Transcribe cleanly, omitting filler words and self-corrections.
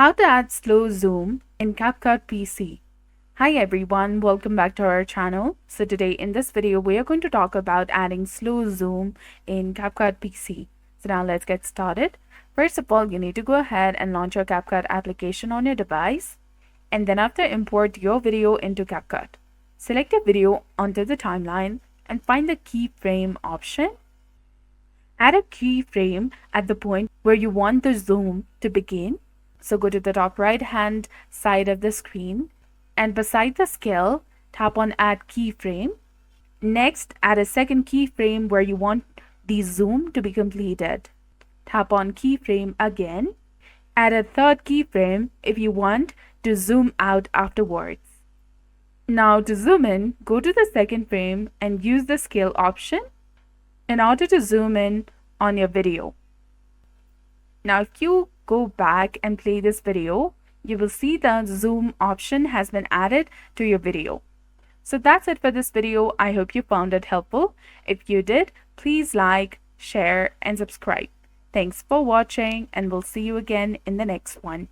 How to add slow zoom in CapCut PC. Hi everyone, welcome back to our channel. So today in this video, we are going to talk about adding slow zoom in CapCut PC. So now let's get started. First of all, you need to go ahead and launch your CapCut application on your device. And then after, import your video into CapCut. Select a video onto the timeline and find the keyframe option. Add a keyframe at the point where you want the zoom to begin. So go to the top right hand side of the screen and beside the scale, tap on Add Keyframe. Next, add a second keyframe where you want the zoom to be completed. Tap on Keyframe again. Add a third keyframe if you want to zoom out afterwards. Now to zoom in, go to the second frame and use the scale option in order to zoom in on your video. Now if you go back and play this video, you will see the zoom option has been added to your video. So that's it for this video. I hope you found it helpful. If you did, please like, share, and subscribe. Thanks for watching, and we'll see you again in the next one.